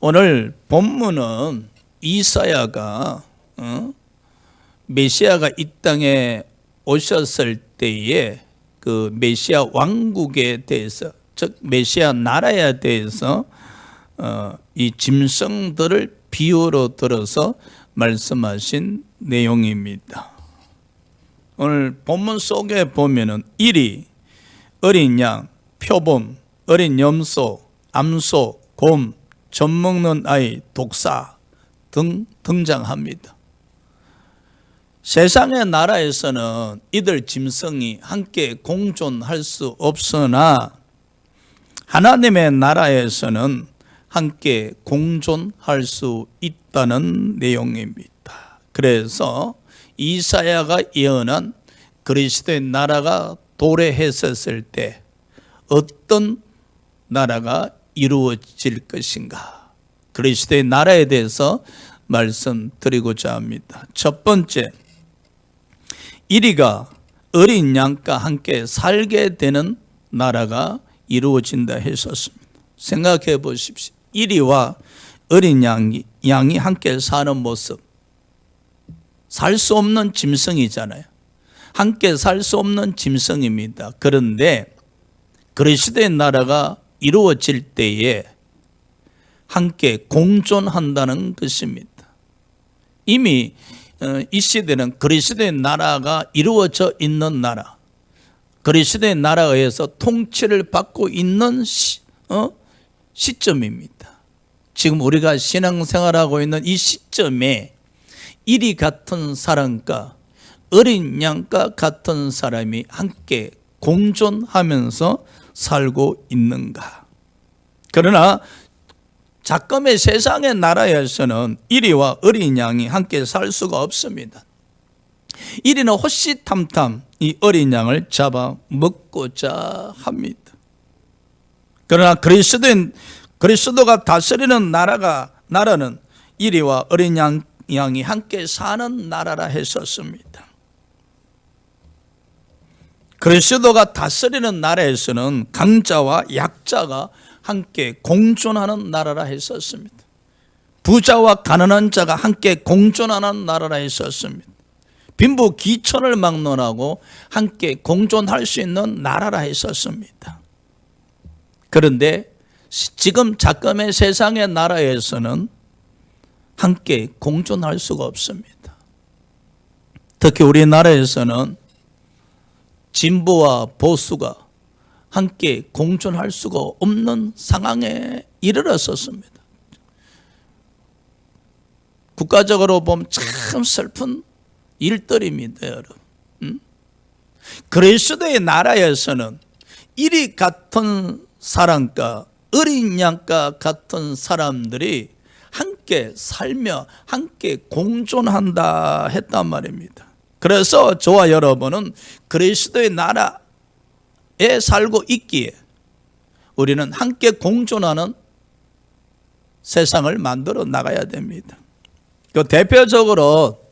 오늘 본문은 이사야가 메시아가 이 땅에 오셨을 때에 그 메시아 왕국에 대해서, 즉 메시아 나라에 대해서 이 짐승들을 비유로 들어서 말씀하신 내용입니다. 오늘 본문 속에 보면은 이리, 어린 양, 표범, 어린 염소, 암소, 곰, 젖먹는 아이, 독사 등 등장합니다. 세상의 나라에서는 이들 짐승이 함께 공존할 수 없으나 하나님의 나라에서는 함께 공존할 수 있다는 내용입니다. 그래서 이사야가 예언한 그리스도의 나라가 도래했었을 때 어떤 나라가 이루어질 것인가, 그리스도의 나라에 대해서 말씀드리고자 합니다. 첫 번째, 이리가 어린 양과 함께 살게 되는 나라가 이루어진다 했었습니다. 생각해 보십시오. 이리와 어린 양이 함께 사는 모습, 살 수 없는 짐승이잖아요. 함께 살 수 없는 짐승입니다. 그런데 그리스도의 나라가 이루어질 때에 함께 공존한다는 것입니다. 이미 이 시대는 그리스도의 나라가 이루어져 있는 나라, 그리스도의 나라에 의해서 통치를 받고 있는 시점입니다. 지금 우리가 신앙생활하고 있는 이 시점에 이리 같은 사람과 어린 양과 같은 사람이 함께 공존하면서 살고 있는가? 그러나 잠깐의 세상의 나라에서는 이리와 어린 양이 함께 살 수가 없습니다. 이리는 호시탐탐 이 어린 양을 잡아 먹고자 합니다. 그러나 그리스도가 다스리는 나라는 이리와 어린 양이 함께 사는 나라라 했었습니다. 그리스도가 다스리는 나라에서는 강자와 약자가 함께 공존하는 나라라 했었습니다. 부자와 가난한 자가 함께 공존하는 나라라 했었습니다. 빈부 귀천을 막론하고 함께 공존할 수 있는 나라라 했었습니다. 그런데 지금 잠깐의 세상의 나라에서는 함께 공존할 수가 없습니다. 특히 우리나라에서는 진보와 보수가 함께 공존할 수가 없는 상황에 이르렀었습니다. 국가적으로 보면 참 슬픈 일들입니다, 여러분. 그리스도의 나라에서는 이리 같은 사람과 어린 양과 같은 사람들이 함께 살며 함께 공존한다 했단 말입니다. 그래서 저와 여러분은 그리스도의 나라에 살고 있기에 우리는 함께 공존하는 세상을 만들어 나가야 됩니다. 그 대표적으로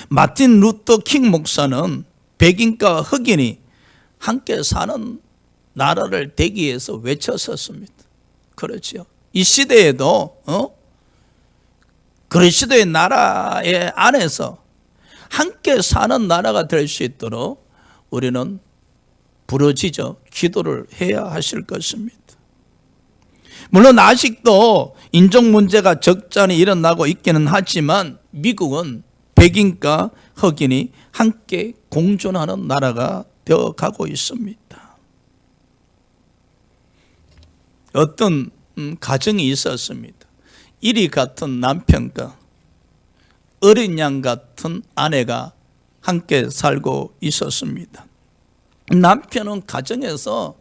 마틴 루터 킹 목사는 백인과 흑인이 함께 사는 나라를 되기 위해서 외쳤었습니다. 그렇죠. 이 시대에도 그리스도의 나라의 안에서 함께 사는 나라가 될 수 있도록 우리는 부르짖어 기도를 해야 하실 것입니다. 물론 아직도 인종 문제가 적잖이 일어나고 있기는 하지만 미국은 백인과 흑인이 함께 공존하는 나라가 되어가고 있습니다. 어떤 가정이 있었습니다. 이리 같은 남편과 어린 양 같은 아내가 함께 살고 있었습니다. 남편은 가정에서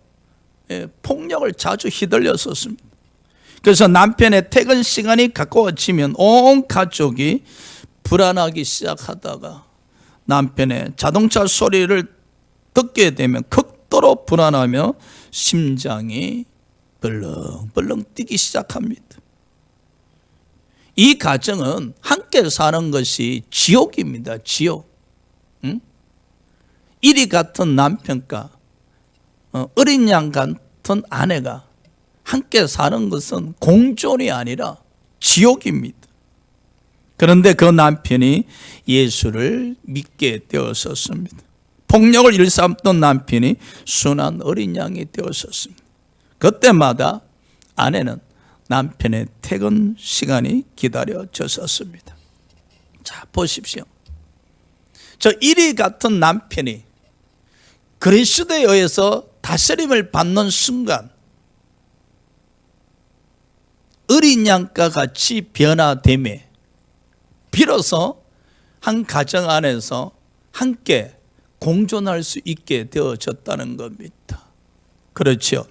폭력을 자주 휘둘렸었습니다. 그래서 남편의 퇴근 시간이 가까워지면 온 가족이 불안하기 시작하다가 남편의 자동차 소리를 듣게 되면 극도로 불안하며 심장이 벌렁벌렁 뛰기 시작합니다. 이 가정은 함께 사는 것이 지옥입니다. 지옥. 이리 같은 남편과 어린 양 같은 아내가 함께 사는 것은 공존이 아니라 지옥입니다. 그런데 그 남편이 예수를 믿게 되었었습니다. 폭력을 일삼던 남편이 순한 어린 양이 되었었습니다. 그때마다 아내는 남편의 퇴근 시간이 기다려졌었습니다. 자, 보십시오. 저 이리 같은 남편이 그리스도에 의해서 다스림을 받는 순간 어린 양과 같이 변화되매 비로소 한 가정 안에서 함께 공존할 수 있게 되어졌다는 겁니다. 그렇죠.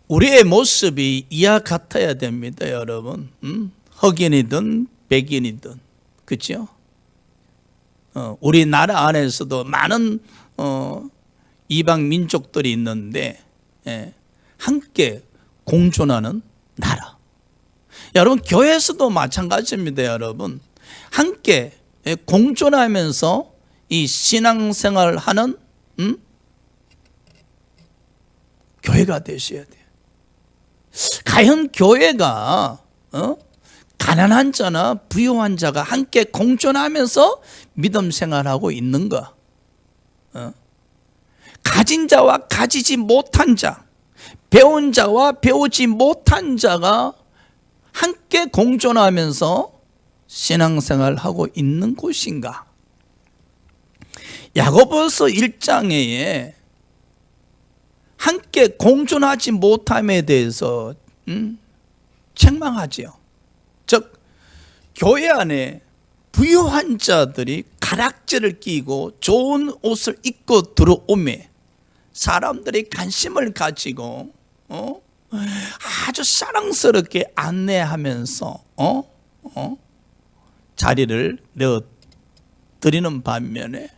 우리의 모습이 이와 같아야 됩니다, 여러분. 흑인이든 백인이든, 그렇죠? 우리나라 안에서도 많은 이방 민족들이 있는데 함께 공존하는 나라. 여러분, 교회에서도 마찬가지입니다, 여러분. 함께 공존하면서 이 신앙생활을 하는 교회가 되셔야 돼요. 과연 교회가 가난한 자나 부유한 자가 함께 공존하면서 믿음 생활하고 있는가? 가진 자와 가지지 못한 자, 배운 자와 배우지 못한 자가 함께 공존하면서 신앙생활하고 있는 곳인가? 야고보서 1장에 함께 공존하지 못함에 대해서 책망하지요. 즉 교회 안에 부유한 자들이 가락지를 끼고 좋은 옷을 입고 들어오매 사람들이 관심을 가지고 아주 사랑스럽게 안내하면서 자리를 내어드리는 반면에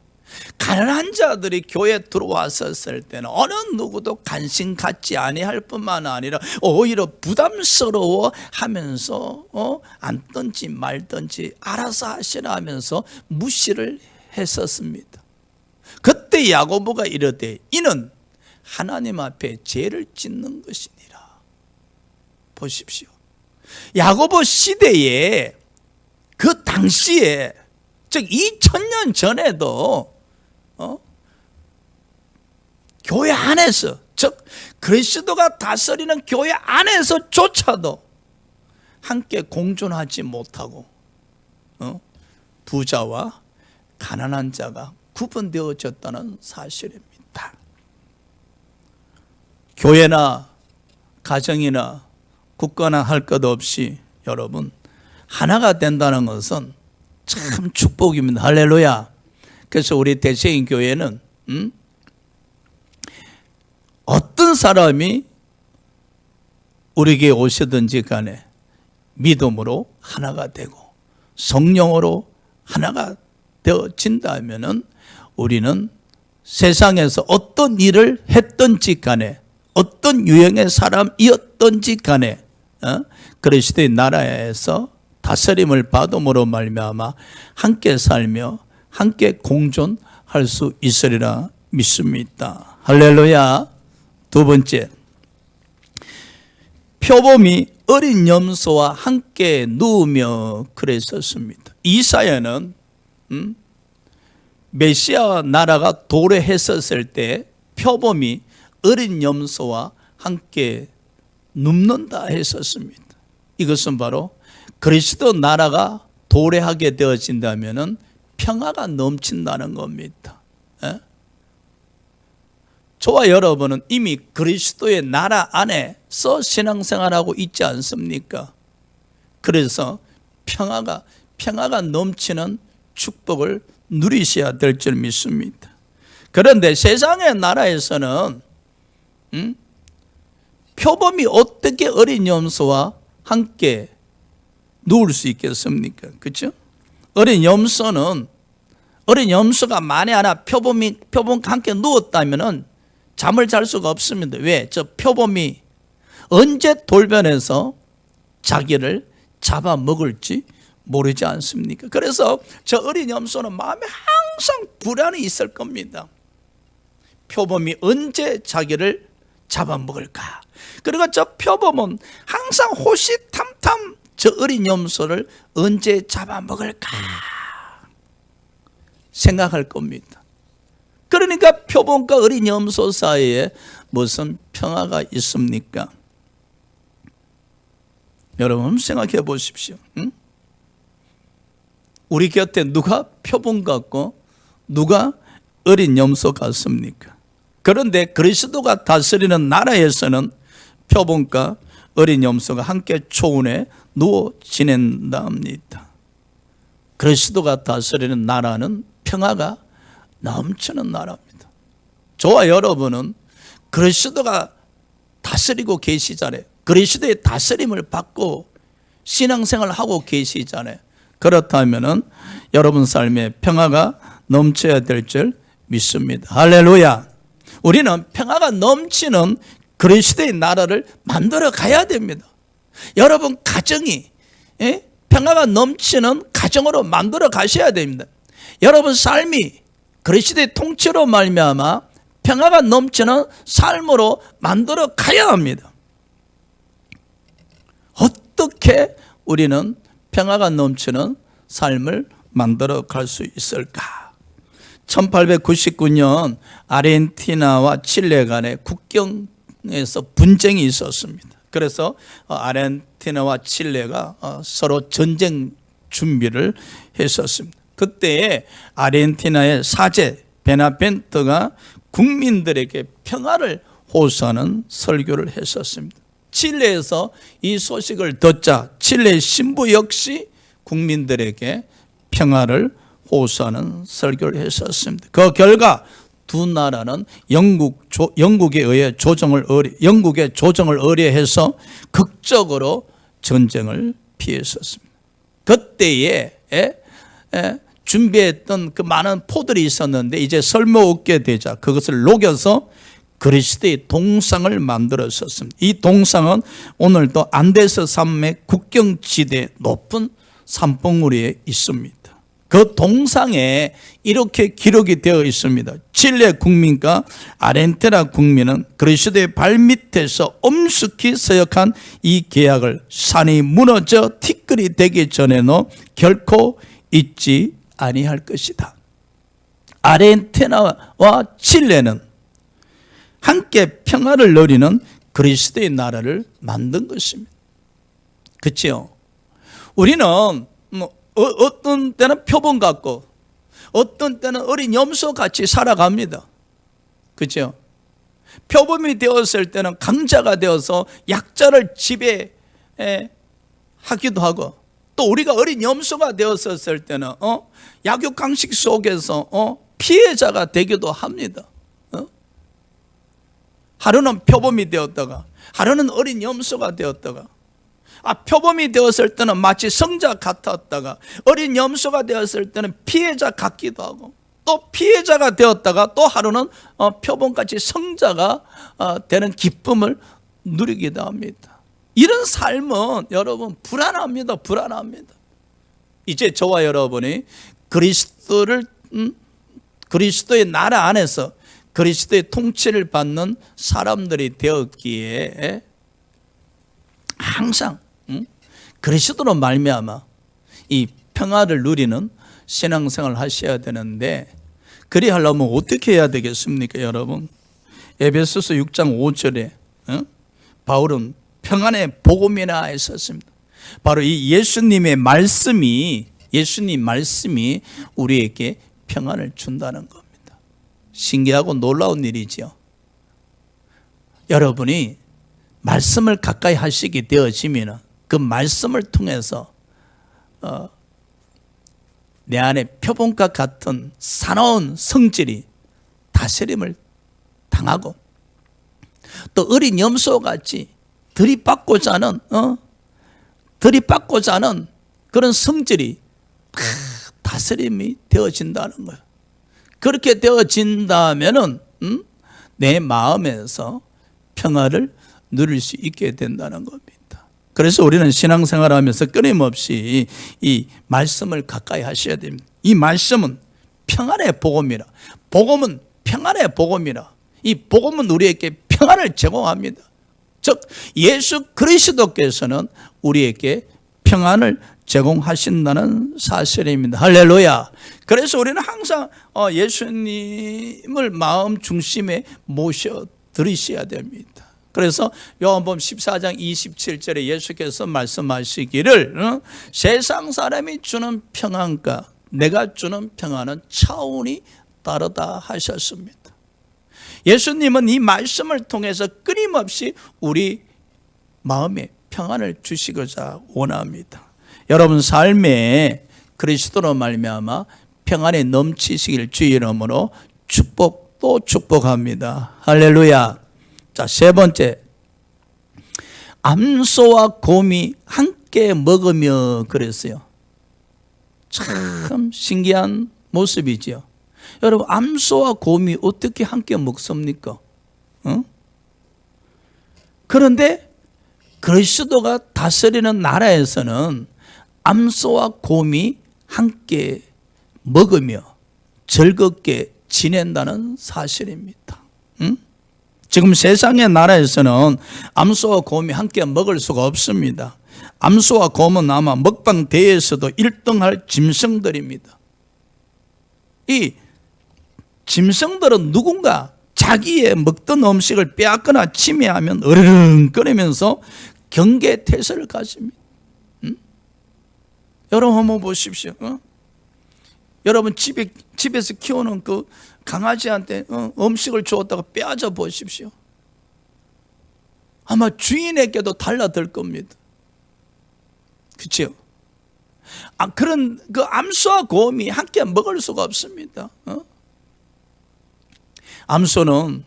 가난한 자들이 교회에 들어왔었을 때는 어느 누구도 관심 갖지 아니할 뿐만 아니라 오히려 부담스러워 하면서 앉든지 말든지 알아서 하시라 하면서 무시를 했었습니다. 그때 야고보가 이르되 이는 하나님 앞에 죄를 짓는 것이니라. 보십시오. 야고보 시대에 그 당시에 즉 2000년 전에도 교회 안에서 즉 그리스도가 다스리는 교회 안에서조차도 함께 공존하지 못하고 부자와 가난한 자가 구분되어졌다는 사실입니다. 교회나 가정이나 국가나 할 것 없이 여러분 하나가 된다는 것은 참 축복입니다. 할렐루야. 그래서 우리 대세인 교회는 어떤 사람이 우리에게 오시든지 간에 믿음으로 하나가 되고 성령으로 하나가 되어진다면 우리는 세상에서 어떤 일을 했든지 간에 어떤 유형의 사람이었든지 간에 그리스도의 나라에서 다스림을 받음으로 말미암아 함께 살며 함께 공존할 수 있으리라 믿습니다. 할렐루야. 두 번째, 표범이 어린 염소와 함께 누우며 그랬었습니다. 이사야는 메시아 나라가 도래했었을 때 표범이 어린 염소와 함께 눕는다 했었습니다. 이것은 바로 그리스도 나라가 도래하게 되어진다면 평화가 넘친다는 겁니다. 저와 여러분은 이미 그리스도의 나라 안에서 신앙생활하고 있지 않습니까? 그래서 평화가 넘치는 축복을 누리셔야 될 줄 믿습니다. 그런데 세상의 나라에서는 표범이 어떻게 어린 염소와 함께 누울 수 있겠습니까? 그렇죠? 어린 염소가 만에 하나 표범과 함께 누웠다면은 잠을 잘 수가 없습니다. 왜? 저 표범이 언제 돌변해서 자기를 잡아먹을지 모르지 않습니까? 그래서 저 어린 염소는 마음에 항상 불안이 있을 겁니다. 표범이 언제 자기를 잡아먹을까? 그리고 저 표범은 항상 호시탐탐 저 어린 염소를 언제 잡아먹을까 생각할 겁니다. 그러니까 표범과 어린 염소 사이에 무슨 평화가 있습니까? 여러분 생각해 보십시오. 응? 우리 곁에 누가 표범 같고 누가 어린 염소 같습니까? 그런데 그리스도가 다스리는 나라에서는 표범과 어린 염소가 함께 초원에 누워 지낸답니다. 그리스도가 다스리는 나라는 평화가 넘치는 나라입니다. 저와 여러분은 그리스도가 다스리고 계시잖아요. 그리스도의 다스림을 받고 신앙생활을 하고 계시잖아요. 그렇다면 여러분 삶에 평화가 넘쳐야 될 줄 믿습니다. 할렐루야. 우리는 평화가 넘치는 그리스도의 나라를 만들어 가야 됩니다. 여러분 가정이 평화가 넘치는 가정으로 만들어 가셔야 됩니다. 여러분 삶이 그리스도의 통치로 말미암아 평화가 넘치는 삶으로 만들어 가야 합니다. 어떻게 우리는 평화가 넘치는 삶을 만들어 갈 수 있을까? 1899년 아르헨티나와 칠레 간의 국경에서 분쟁이 있었습니다. 그래서 아르헨티나와 칠레가 서로 전쟁 준비를 했었습니다. 그때 아르헨티나의 사제 베나벤토가 국민들에게 평화를 호소하는 설교를 했었습니다. 칠레에서 이 소식을 듣자 칠레 신부 역시 국민들에게 평화를 호소하는 설교를 했었습니다. 그 결과 두 나라는 영국에 의해 영국의 조정을 의뢰해서 극적으로 전쟁을 피했었습니다. 그때에 준비했던 그 많은 포들이 있었는데 이제 설모없게 되자 그것을 녹여서 그리스도의 동상을 만들었었습니다. 이 동상은 오늘도 안데스 산맥 국경지대 높은 산봉우리에 있습니다. 그 동상에 이렇게 기록이 되어 있습니다. 칠레 국민과 아르헨티나 국민은 그리스도의 발밑에서 엄숙히 서약한 이 계약을 산이 무너져 티끌이 되기 전에는 결코 잊지 아니할 것이다. 아르헨티나와 칠레는 함께 평화를 누리는 그리스도의 나라를 만든 것입니다. 그렇죠? 우리는 어떤 때는 표범 같고 어떤 때는 어린 염소 같이 살아갑니다. 그렇죠? 표범이 되었을 때는 강자가 되어서 약자를 지배하기도 하고 또 우리가 어린 염소가 되었을 때는 약육강식 속에서 피해자가 되기도 합니다. 하루는 표범이 되었다가 하루는 어린 염소가 되었다가 표범이 되었을 때는 마치 성자 같았다가 어린 염소가 되었을 때는 피해자 같기도 하고 또 피해자가 되었다가 또 하루는 표범같이 성자가 되는 기쁨을 누리기도 합니다. 이런 삶은 여러분 불안합니다. 불안합니다. 이제 저와 여러분이 그리스도의 나라 안에서 그리스도의 통치를 받는 사람들이 되었기에 항상 그리스도로 말미암아 이 평화를 누리는 신앙생활을 하셔야 되는데 그리하려면 어떻게 해야 되겠습니까, 여러분? 에베소서 6장 5절에 바울은 평안의 복음이라 했었습니다. 바로 이 예수님 말씀이 우리에게 평안을 준다는 겁니다. 신기하고 놀라운 일이죠. 여러분이 말씀을 가까이 하시게 되어지면 그 말씀을 통해서 내 안에 표범과 같은 사나운 성질이 다스림을 당하고 또 어린 염소같이 들이받고자 하는 그런 성질이 다스림이 되어진다는 거예요. 그렇게 되어진다면은 내 마음에서 평화를 누릴 수 있게 된다는 겁니다. 그래서 우리는 신앙생활을 하면서 끊임없이 이 말씀을 가까이 하셔야 됩니다. 이 말씀은 평안의 복음이라. 복음은 평안의 복음이라. 이 복음은 우리에게 평안을 제공합니다. 즉 예수 그리스도께서는 우리에게 평안을 제공하신다는 사실입니다. 할렐루야. 그래서 우리는 항상 예수님을 마음 중심에 모셔 드리셔야 됩니다. 그래서 요한복음 14장 27절에 예수께서 말씀하시기를 세상 사람이 주는 평안과 내가 주는 평안은 차원이 다르다 하셨습니다. 예수님은 이 말씀을 통해서 끊임없이 우리 마음에 평안을 주시고자 원합니다. 여러분 삶에 그리스도로 말미암아 평안이 넘치시길 주의 이름으로 축복도 축복합니다. 할렐루야. 자, 세 번째, 암소와 곰이 함께 먹으며 그랬어요. 참 신기한 모습이죠. 여러분, 암소와 곰이 어떻게 함께 먹습니까? 그런데 그리스도가 다스리는 나라에서는 암소와 곰이 함께 먹으며 즐겁게 지낸다는 사실입니다. 지금 세상의 나라에서는 암소와 곰이 함께 먹을 수가 없습니다. 암소와 곰은 아마 먹방 대회에서도 1등할 짐승들입니다. 이 짐승들은 누군가 자기의 먹던 음식을 빼앗거나 침해하면 으르렁거리면서 경계태세를 가집니다. 여러분 한번 보십시오. 여러분 집에서 키우는 그 강아지한테 음식을 주었다가 빼앗아 보십시오. 아마 주인에게도 달라들 겁니다. 그렇죠? 그런 그 암소와 곰이 함께 먹을 수가 없습니다. 암소는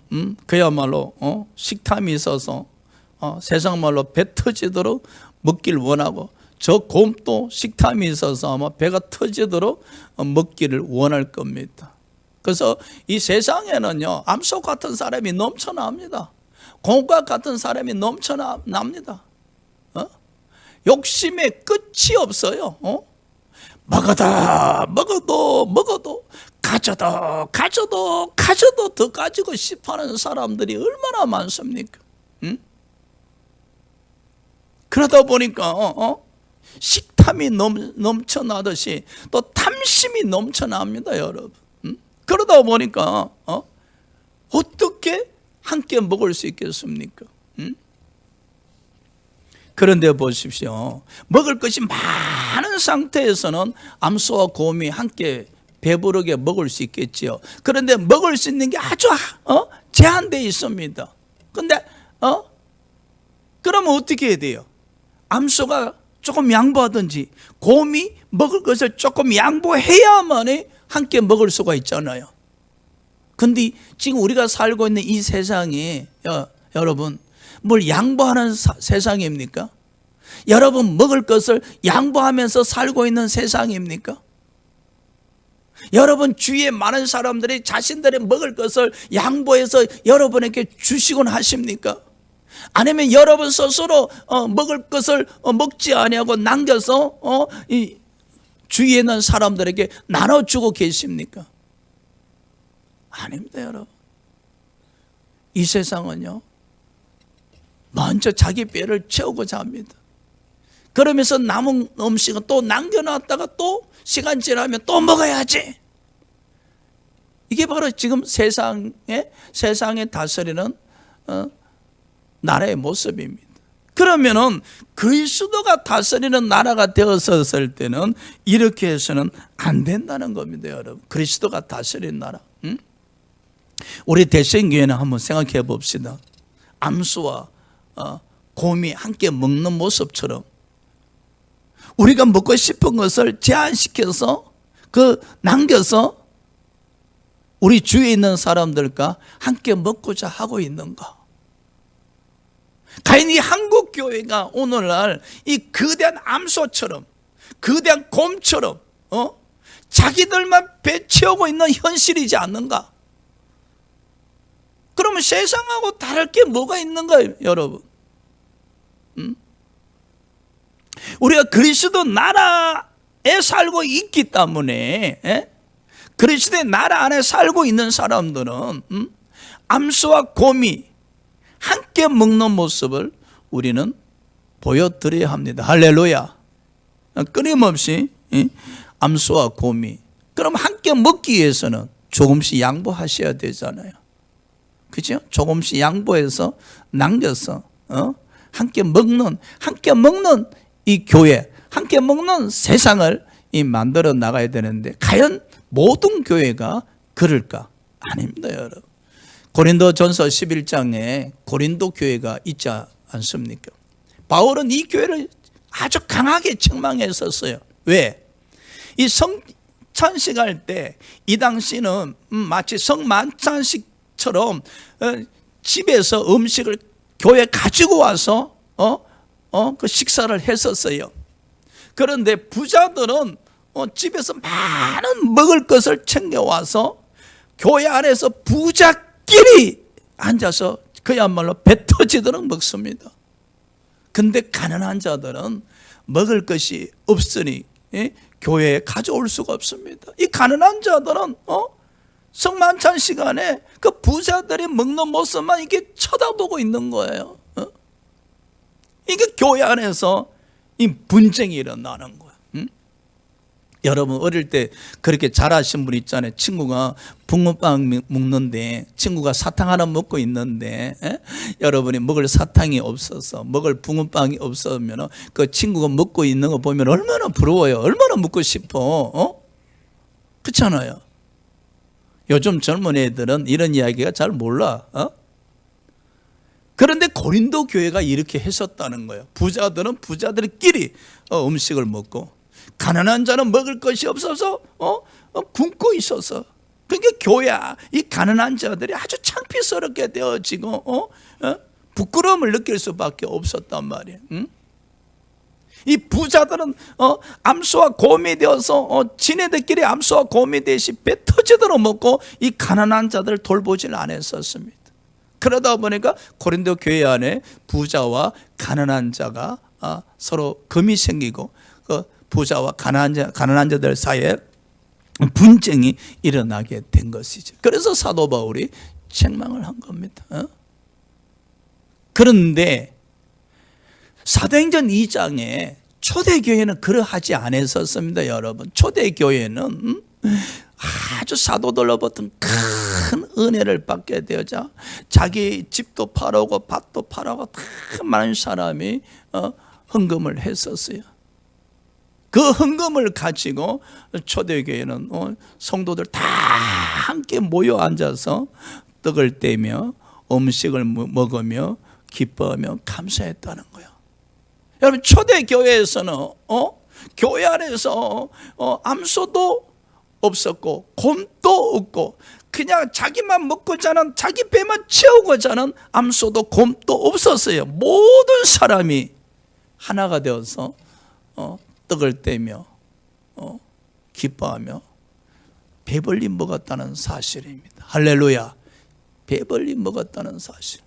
그야말로 식탐이 있어서 세상 말로 배 터지도록 먹기를 원하고, 저 곰도 식탐이 있어서 아마 배가 터지도록 먹기를 원할 겁니다. 그래서 이 세상에는요, 암소 같은 사람이 넘쳐납니다. 곰과 같은 사람이 넘쳐납니다. 욕심에 끝이 없어요. 먹어도 가져도 더 가지고 싶어하는 사람들이 얼마나 많습니까? 그러다 보니까 식탐이 넘쳐나듯이 또 탐심이 넘쳐납니다, 여러분. 그러다 보니까 어떻게 함께 먹을 수 있겠습니까? 그런데 보십시오. 먹을 것이 많은 상태에서는 암소와 곰이 함께 배부르게 먹을 수 있겠지요. 그런데 먹을 수 있는 게 아주 제한되어 있습니다. 그런데 그러면 어떻게 해야 돼요? 암소가 조금 양보하든지 곰이 먹을 것을 조금 양보해야만 함께 먹을 수가 있잖아요. 그런데 지금 우리가 살고 있는 이 세상이 여러분 뭘 양보하는 세상입니까? 여러분 먹을 것을 양보하면서 살고 있는 세상입니까? 여러분 주위에 많은 사람들이 자신들의 먹을 것을 양보해서 여러분에게 주시곤 하십니까? 아니면 여러분 스스로 먹을 것을 먹지 아니하고 남겨서 이 주위에 있는 사람들에게 나눠주고 계십니까? 아닙니다, 여러분. 이 세상은요, 먼저 자기 배를 채우고자 합니다. 그러면서 남은 음식은 또 남겨놨다가 또 시간 지나면 또 먹어야지. 이게 바로 지금 세상에 다스리는 나라의 모습입니다. 그러면은 그리스도가 다스리는 나라가 되었을 때는 이렇게 해서는 안 된다는 겁니다, 여러분. 그리스도가 다스리는 나라. 우리 대신교회는 한번 생각해 봅시다. 암수와 곰이 함께 먹는 모습처럼 우리가 먹고 싶은 것을 제한시켜서 남겨서 우리 주위에 있는 사람들과 함께 먹고자 하고 있는가? 과연 이 한국 교회가 오늘날 이 거대한 암소처럼, 거대한 곰처럼 자기들만 배 채우고 있는 현실이지 않는가? 그러면 세상하고 다를 게 뭐가 있는가요, 여러분? 우리가 그리스도 나라에 살고 있기 때문에, 그리스도의 나라 안에 살고 있는 사람들은 암소와 곰이 함께 먹는 모습을 우리는 보여드려야 합니다. 할렐루야. 끊임없이 암소와 곰이. 그럼 함께 먹기 위해서는 조금씩 양보하셔야 되잖아요. 그죠? 조금씩 양보해서 남겨서 함께 먹는 이 교회, 함께 먹는 세상을 만들어 나가야 되는데 과연 모든 교회가 그럴까? 아닙니다, 여러분. 고린도전서 11장에 고린도 교회가 있지 않습니까? 바울은 이 교회를 아주 강하게 책망했었어요. 왜? 이 성찬식 할 때 이 당시는 마치 성만찬식처럼 집에서 음식을 교회에 가지고 와서 그 식사를 했었어요. 그런데 부자들은 집에서 많은 먹을 것을 챙겨와서 교회 안에서 부자끼리 앉아서 그야말로 배 터지도록 먹습니다. 근데 가난한 자들은 먹을 것이 없으니 교회에 가져올 수가 없습니다. 이 가난한 자들은 성만찬 시간에 그 부자들이 먹는 모습만 이렇게 쳐다보고 있는 거예요. 이게 교회 안에서 이 분쟁이 일어나는 거예요. 여러분 어릴 때 그렇게 잘하신 분 있잖아요. 친구가 붕어빵 먹는데 친구가 사탕 하나 먹고 있는데 여러분이 먹을 사탕이 없어서 먹을 붕어빵이 없으면 그 친구가 먹고 있는 거 보면 얼마나 부러워요. 얼마나 먹고 싶어. 그렇잖아요. 요즘 젊은 애들은 이런 이야기가 잘 몰라. 그런데 고린도 교회가 이렇게 했었다는 거예요. 부자들은 부자들끼리 음식을 먹고 가난한 자는 먹을 것이 없어서 굶고 있어서, 그러니까 교회야 이 가난한 자들이 아주 창피스럽게 되어지고 부끄러움을 느낄 수밖에 없었단 말이에요. 이 부자들은 암소와 곰이 되어서 지네들끼리 암소와 곰이 되시 배 터지도록 먹고 이 가난한 자들을 돌보질 않았었습니다. 그러다 보니까 고린도 교회 안에 부자와 가난한 자가 서로 금이 생기고 그 부자와 가난한 자들 사이에 분쟁이 일어나게 된 것이죠. 그래서 사도 바울이 책망을 한 겁니다. 그런데 사도행전 2장에 초대교회는 그러하지 않았었습니다. 여러분, 초대교회는 아주 사도들로부터 큰 은혜를 받게 되자 자기 집도 팔아오고 밭도 팔아오고 다 많은 사람이 헌금을 했었어요. 그 헌금을 가지고 초대교회는 성도들 다 함께 모여 앉아서 떡을 떼며 음식을 먹으며 기뻐하며 감사했다는 거예요. 여러분, 초대교회에서는 교회 안에서 암소도 없었고 곰도 없고 그냥 자기만 먹고 자는, 자기 배만 채우고 자는 암소도 곰도 없었어요. 모든 사람이 하나가 되어서 떡을 떼며 기뻐하며 배불리 먹었다는 사실입니다. 할렐루야. 배불리 먹었다는 사실.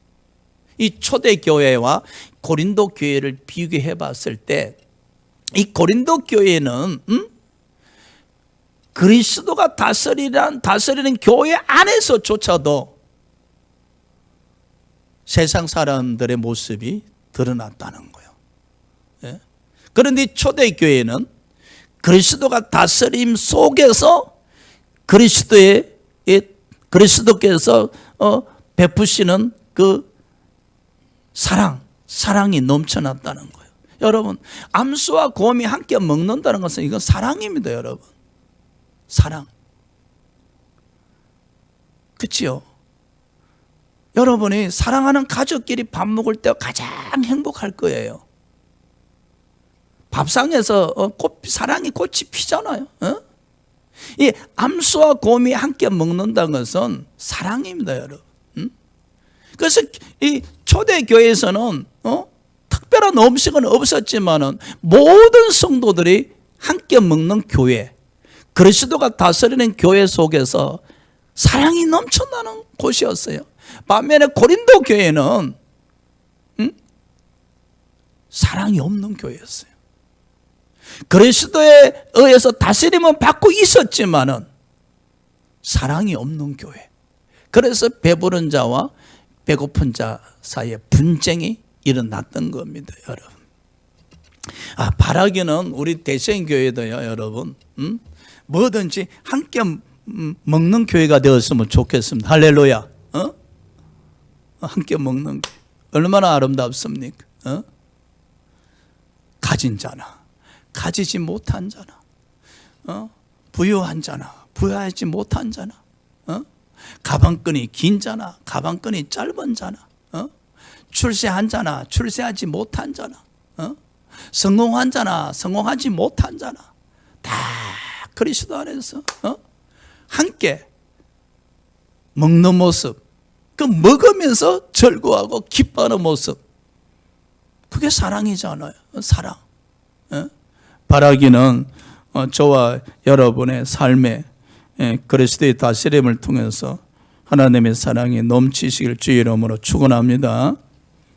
이 초대교회와 고린도 교회를 비교해 봤을 때 이 고린도 교회는 그리스도가 다스리는 교회 안에서조차도 세상 사람들의 모습이 드러났다는 거예요. 예? 그런데 초대교회는 그리스도가 다스림 속에서 그리스도께서 베푸시는 그 사랑이 넘쳐났다는 거예요. 여러분, 암소와 곰이 함께 먹는다는 것은 이건 사랑입니다, 여러분. 사랑. 그치요? 여러분이 사랑하는 가족끼리 밥 먹을 때 가장 행복할 거예요. 밥상에서 사랑이 꽃이 피잖아요. 이 암소와 곰이 함께 먹는다는 것은 사랑입니다, 여러분. 그래서 이 초대교회에서는 특별한 음식은 없었지만은 모든 성도들이 함께 먹는 교회, 그리스도가 다스리는 교회 속에서 사랑이 넘쳐나는 곳이었어요. 반면에 고린도 교회는 사랑이 없는 교회였어요. 그리스도에 의해서 다스림은 받고 있었지만은 사랑이 없는 교회. 그래서 배부른 자와 배고픈 자 사이에 분쟁이 일어났던 겁니다, 여러분. 바라기는 우리 대성교회도요, 여러분. 뭐든지 함께 먹는 교회가 되었으면 좋겠습니다. 할렐루야. 함께 먹는 교회. 얼마나 아름답습니까? 가진 자나 가지지 못한 자나, 부유한 자나 부유하지 못한 자나, 가방끈이 긴 자나 가방끈이 짧은 자나, 출세한 자나 출세하지 못한 자나, 성공한 자나 성공하지 못한 자나, 다 그리스도 안에서 함께 먹는 모습, 그 먹으면서 즐거워하고 기뻐하는 모습, 그게 사랑이잖아요. 사랑. 바라기는 저와 여러분의 삶에 그리스도의 다스림을 통해서 하나님의 사랑이 넘치시길 주의 이름으로 축원합니다.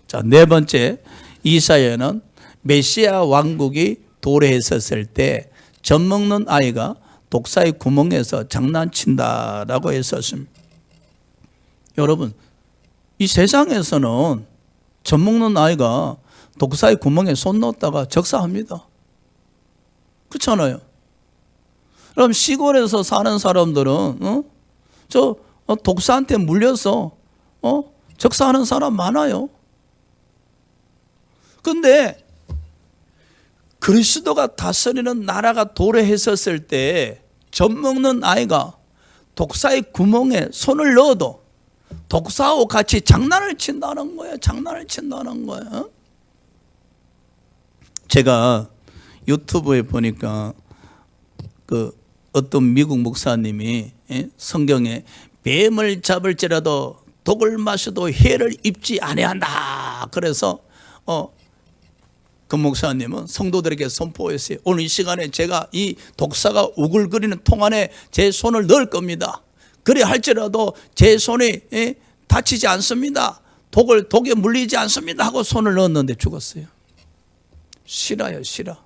자, 네 번째, 이사야는 메시아 왕국이 도래했었을 때 젖 먹는 아이가 독사의 구멍에서 장난친다라고 했었습니다. 여러분, 이 세상에서는 젖 먹는 아이가 독사의 구멍에 손 넣었다가 적사합니다. 그렇잖아요. 그럼 시골에서 사는 사람들은 독사한테 물려서 적사하는 사람 많아요. 근데 그리스도가 다스리는 나라가 도래했었을 때 젖 먹는 아이가 독사의 구멍에 손을 넣어도 독사하고 같이 장난을 친다는 거예요. 장난을 친다는 거예요. 제가 유튜브에 보니까 어떤 미국 목사님이 성경에 뱀을 잡을지라도 독을 마셔도 해를 입지 아니한다. 그래서 그 목사님은 성도들에게 선포했어요. 오늘 이 시간에 제가 이 독사가 우글거리는 통 안에 제 손을 넣을 겁니다. 그래 할지라도 제 손이 다치지 않습니다. 독에 물리지 않습니다 하고 손을 넣었는데 죽었어요. 싫어요, 싫어.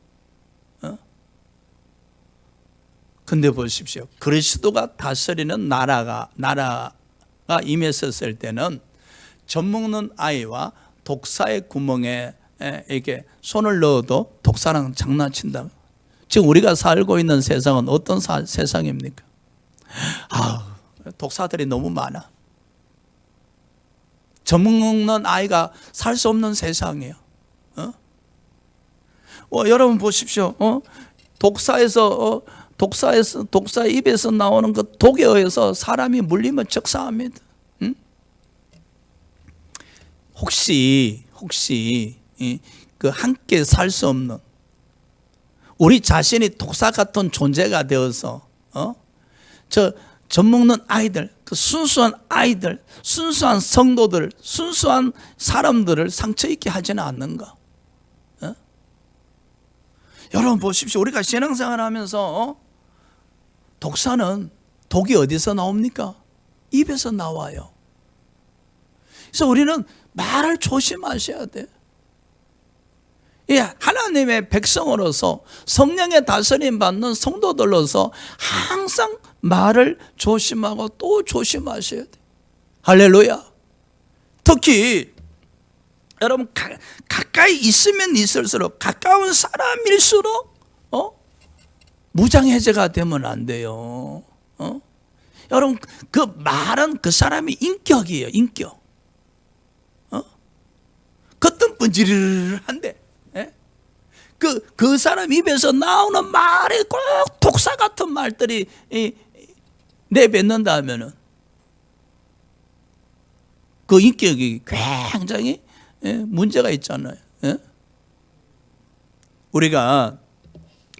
근데 보십시오. 그리스도가 다스리는 나라가 임했었을 때는 젖 먹는 아이와 독사의 구멍에 이렇게 손을 넣어도 독사랑 장난친다. 지금 우리가 살고 있는 세상은 어떤 세상입니까? 독사들이 너무 많아. 젖 먹는 아이가 살 수 없는 세상이에요. 여러분 보십시오. 독사의 입에서 나오는 그 독에 의해서 사람이 물리면 적사합니다. 혹시 그 함께 살 수 없는 우리 자신이 독사 같은 존재가 되어서 젖 먹는 아이들, 그 순수한 아이들, 순수한 성도들, 순수한 사람들을 상처 입게 하지는 않는가? 여러분 보십시오. 우리가 신앙생활 하면서 독이 어디서 나옵니까? 입에서 나와요. 그래서 우리는 말을 조심하셔야 돼요. 하나님의 백성으로서 성령의 다스림 받는 성도들로서 항상 말을 조심하고 또 조심하셔야 돼요. 할렐루야. 특히 여러분 가까이 있으면 있을수록 가까운 사람일수록 무장해제가 되면 안 돼요. 여러분 그 말은 그 사람의 인격이에요. 인격. 겉은 분지르르한데 그 사람 입에서 나오는 말이 꼭 독사 같은 말들이 내뱉는다 하면은 그 인격이 굉장히 문제가 있잖아요. 우리가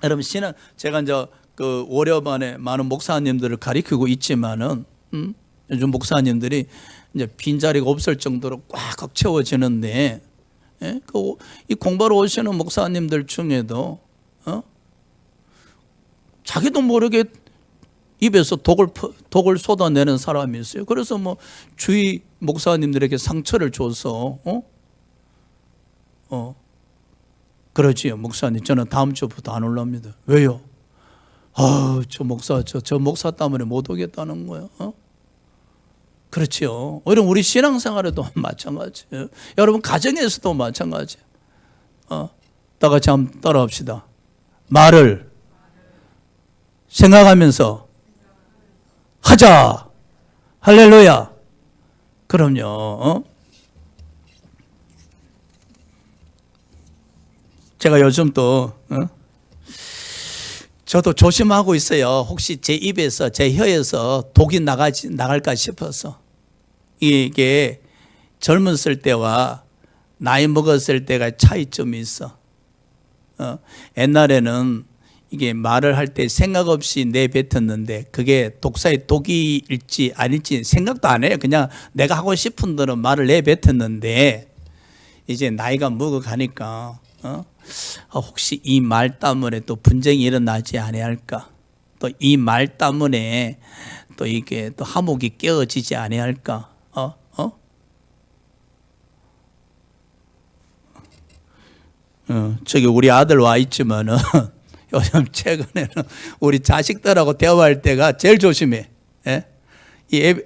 여러분 제가 이제 그 월요반에 많은 목사님들을 가리키고 있지만은 요즘 목사님들이 이제 빈자리가 없을 정도로 꽉 채워지는데 이 공부하러 오시는 목사님들 중에도 자기도 모르게 입에서 독을 쏟아내는 사람이 있어요. 그래서 뭐 주위 목사님들에게 상처를 줘서 그러지요. 목사님 저는 다음 주부터 안 올랍니다. 왜요? 저 목사 때문에 못 오겠다는 거예요. 그렇죠. 오히려 우리 신앙생활에도 마찬가지예요. 여러분 가정에서도 마찬가지예요. 다 같이 한번 따라합시다. 말을 생각하면서 하자. 할렐루야. 그럼요. 제가 요즘 또 저도 조심하고 있어요. 혹시 제 입에서, 제 혀에서 독이 나갈까 싶어서. 이게 젊었을 때와 나이 먹었을 때가 차이점이 있어. 옛날에는 이게 말을 할 때 생각 없이 내뱉었는데 그게 독사의 독이일지 아닐지 생각도 안 해요. 그냥 내가 하고 싶은 대로 말을 내뱉었는데 이제 나이가 먹어가니까 혹시 이 말 때문에 또 분쟁이 일어나지 아니할까? 또 이 말 때문에 또 이게 또 화목이 깨어지지 아니할까? 저기 우리 아들 와 있지만은 요즘 최근에는 우리 자식들하고 대화할 때가 제일 조심해. 예?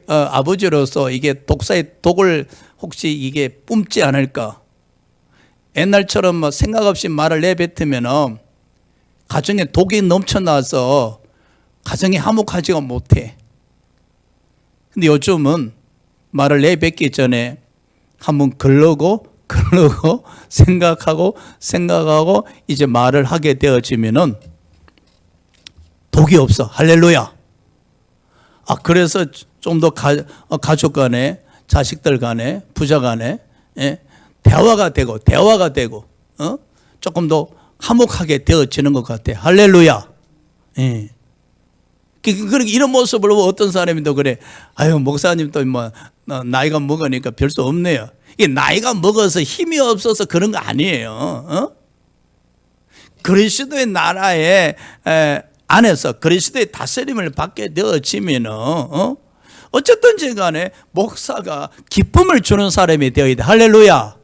아버지로서 이게 독사의 독을 혹시 이게 뿜지 않을까? 옛날처럼 뭐 생각 없이 말을 내뱉으면 가정에 독이 넘쳐나서 가정이 화목하지가 못해. 근데 요즘은 말을 내뱉기 전에 한번 걸르고 생각하고 이제 말을 하게 되어지면은 독이 없어. 할렐루야. 그래서 좀 더 가족 간에, 자식들 간에, 부자 간에, 대화가 되고 조금 더 화목하게 되어지는 것 같아. 할렐루야. 예. 이런 모습을 보고 어떤 사람이 또 그래. 아유, 목사님 또 뭐 나이가 먹으니까 별 수 없네요. 이게 나이가 먹어서 힘이 없어서 그런 거 아니에요. 그리스도의 나라에 안에서 그리스도의 다스림을 받게 되어지면은 어쨌든지 간에 목사가 기쁨을 주는 사람이 되어야 돼. 할렐루야.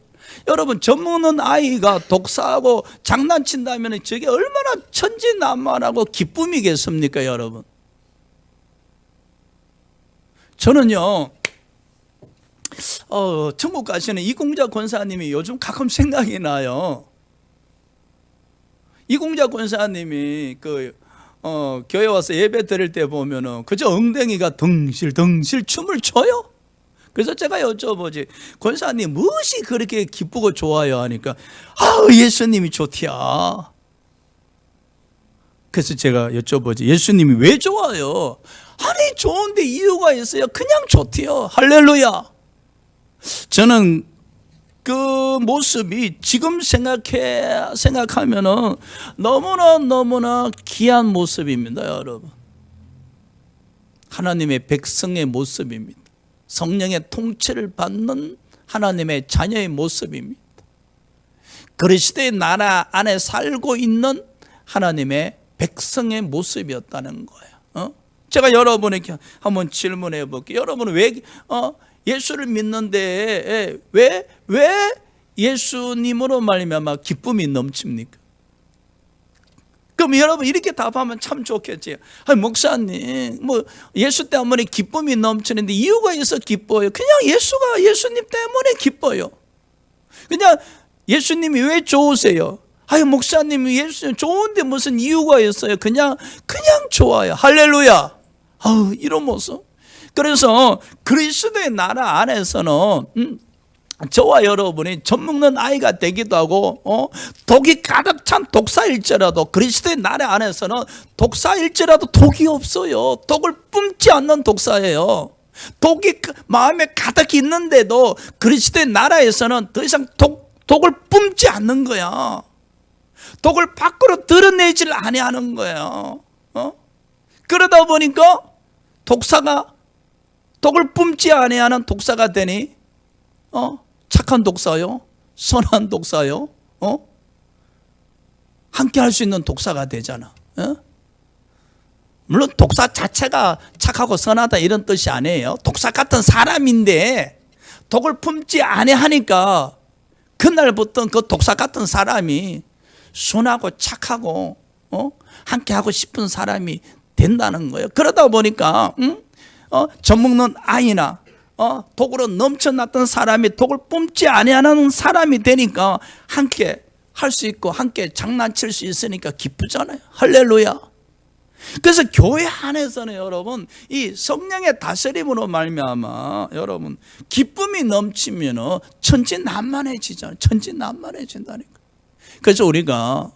여러분, 젖먹는 아이가 독사하고 장난친다면 저게 얼마나 천진난만하고 기쁨이겠습니까, 여러분? 저는요, 천국 가시는 이공자 권사님이 요즘 가끔 생각이 나요. 이공자 권사님이 교회 와서 예배 드릴 때 보면은 그저 엉덩이가 덩실덩실 춤을 춰요. 그래서 제가 여쭤보지, 권사님 무엇이 그렇게 기쁘고 좋아요? 하니까 예수님이 좋디야. 그래서 제가 여쭤보지, 예수님이 왜 좋아요? 아니, 좋은데 이유가 있어요. 그냥 좋디요. 할렐루야. 저는 그 모습이 지금 생각하면은 너무나 귀한 모습입니다, 여러분. 하나님의 백성의 모습입니다. 성령의 통치를 받는 하나님의 자녀의 모습입니다. 그리스도의 나라 안에 살고 있는 하나님의 백성의 모습이었다는 거예요. 제가 여러분에게 한번 질문해 볼게요. 여러분은 왜 예수를 믿는데 왜 예수님으로 말미암아 기쁨이 넘칩니까? 그럼 여러분 이렇게 답하면 참 좋겠지. 목사님, 예수 때문에 기쁨이 넘치는데 이유가 있어 기뻐요. 그냥 예수님 때문에 기뻐요. 그냥 예수님이 왜 좋으세요? 목사님, 예수님 좋은데 무슨 이유가 있어요? 그냥 좋아요. 할렐루야. 이런 모습. 그래서 그리스도의 나라 안에서는 저와 여러분이 젖먹는 아이가 되기도 하고 독이 가득 찬 독사일지라도 그리스도의 나라 안에서는 독사일지라도 독이 없어요. 독을 뿜지 않는 독사예요. 독이 마음에 가득 있는데도 그리스도의 나라에서는 더 이상 독을 뿜지 않는 거야. 독을 밖으로 드러내질 아니하는 거예요. 그러다 보니까 독을 뿜지 아니하는 독사가 되니 착한 독사요, 선한 독사요, 함께 할 수 있는 독사가 되잖아. 물론 독사 자체가 착하고 선하다 이런 뜻이 아니에요. 독사 같은 사람인데 독을 품지 아니하니까 그날부터 그 독사 같은 사람이 순하고 착하고 함께 하고 싶은 사람이 된다는 거예요. 그러다 보니까 젖먹는 아이나 독으로 넘쳐났던 사람이 독을 뿜지 아니하는 사람이 되니까 함께 할 수 있고 함께 장난칠 수 있으니까 기쁘잖아요. 할렐루야. 그래서 교회 안에서는 여러분 이 성령의 다스림으로 말미암아 여러분 기쁨이 넘치면 천진난만해지잖아요. 천진난만해진다니까. 그래서 우리가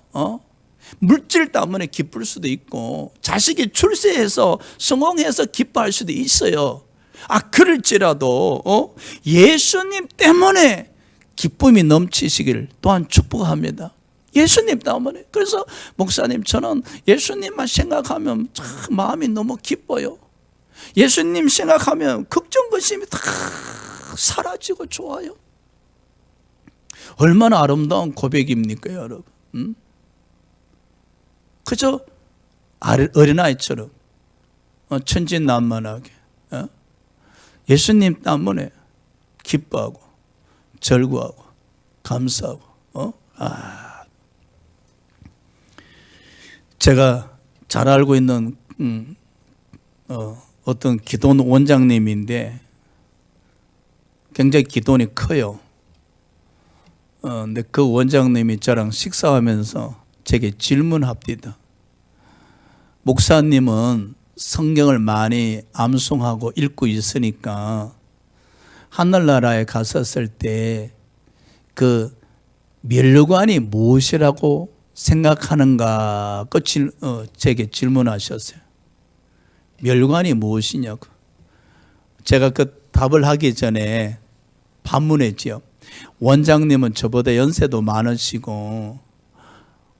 물질 때문에 기쁠 수도 있고 자식이 출세해서 성공해서 기뻐할 수도 있어요. 그럴지라도 예수님 때문에 기쁨이 넘치시기를 또한 축복합니다. 예수님 때문에. 그래서 목사님 저는 예수님만 생각하면 참 마음이 너무 기뻐요. 예수님 생각하면 걱정거심이 다 사라지고 좋아요. 얼마나 아름다운 고백입니까 여러분. 그저 어린아이처럼 천진난만하게 예수님 때문에 기뻐하고 절구하고 감사하고 제가 잘 알고 있는 어떤 기돈 원장님인데 굉장히 기돈이 커요. 근데 그 원장님이 저랑 식사하면서 제게 질문합니다. 목사님은 성경을 많이 암송하고 읽고 있으니까 하늘나라에 갔었을 때 그 면류관이 무엇이라고 생각하는가 제게 질문하셨어요. 면류관이 무엇이냐고. 제가 그 답을 하기 전에 반문했지요. 원장님은 저보다 연세도 많으시고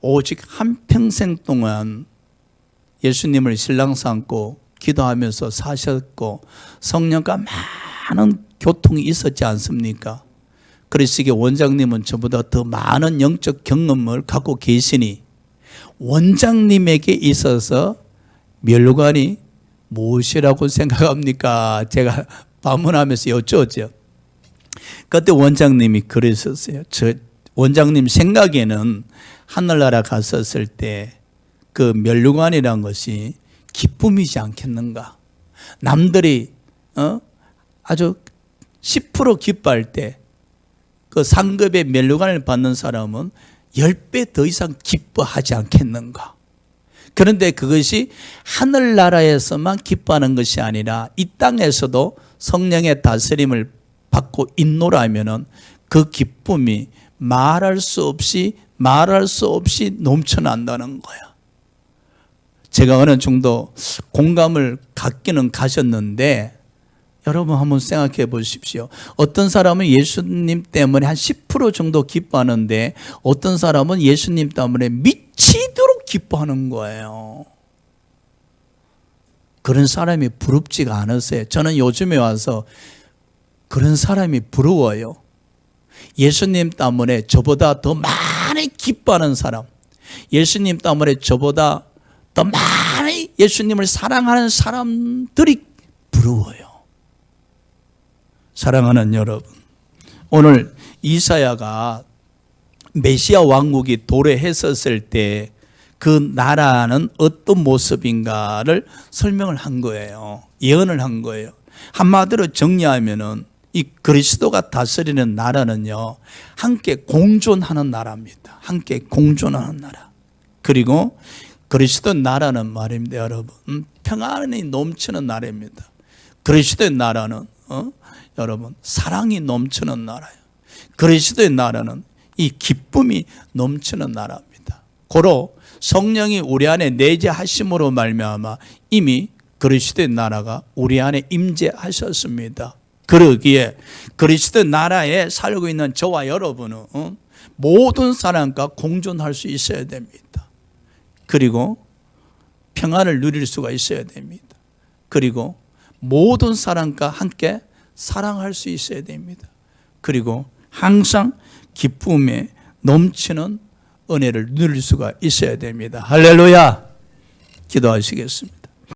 오직 한평생 동안 예수님을 신랑 삼고 기도하면서 사셨고 성령과 많은 교통이 있었지 않습니까? 그러시기에 원장님은 저보다 더 많은 영적 경험을 갖고 계시니 원장님에게 있어서 면류관이 무엇이라고 생각합니까? 제가 반문하면서 여쭈었죠. 그때 원장님이 그러셨어요. 원장님 생각에는 하늘나라 갔었을 때 그 면류관이란 것이 기쁨이지 않겠는가. 남들이 아주 10% 기뻐할 때 그 상급의 면류관을 받는 사람은 10배 더 이상 기뻐하지 않겠는가. 그런데 그것이 하늘나라에서만 기뻐하는 것이 아니라 이 땅에서도 성령의 다스림을 받고 있노라면은 그 기쁨이 말할 수 없이 넘쳐난다는 거야. 제가 어느 정도 공감을 갖기는 가졌는데 여러분 한번 생각해 보십시오. 어떤 사람은 예수님 때문에 한 10% 정도 기뻐하는데 어떤 사람은 예수님 때문에 미치도록 기뻐하는 거예요. 그런 사람이 부럽지가 않으세요. 저는 요즘에 와서 그런 사람이 부러워요. 예수님 때문에 저보다 더 많이 기뻐하는 사람, 예수님 때문에 저보다 더 많이 예수님을 사랑하는 사람들이 부러워요. 사랑하는 여러분, 오늘 이사야가 메시아 왕국이 도래했었을 때 그 나라는 어떤 모습인가를 설명을 한 거예요. 예언을 한 거예요. 한마디로 정리하면은 이 그리스도가 다스리는 나라는요, 함께 공존하는 나라입니다. 함께 공존하는 나라. 그리고 그리스도 나라는 말입니다, 여러분. 평안이 넘치는 나라입니다. 그리스도의 나라는 여러분 사랑이 넘치는 나라예요. 그리스도의 나라는 이 기쁨이 넘치는 나라입니다. 고로 성령이 우리 안에 내재하심으로 말미암아 이미 그리스도의 나라가 우리 안에 임재하셨습니다. 그러기에 그리스도의 나라에 살고 있는 저와 여러분은 모든 사람과 공존할 수 있어야 됩니다. 그리고 평안을 누릴 수가 있어야 됩니다. 그리고 모든 사람과 함께 사랑할 수 있어야 됩니다. 그리고 항상 기쁨에 넘치는 은혜를 누릴 수가 있어야 됩니다. 할렐루야. 기도하시겠습니다.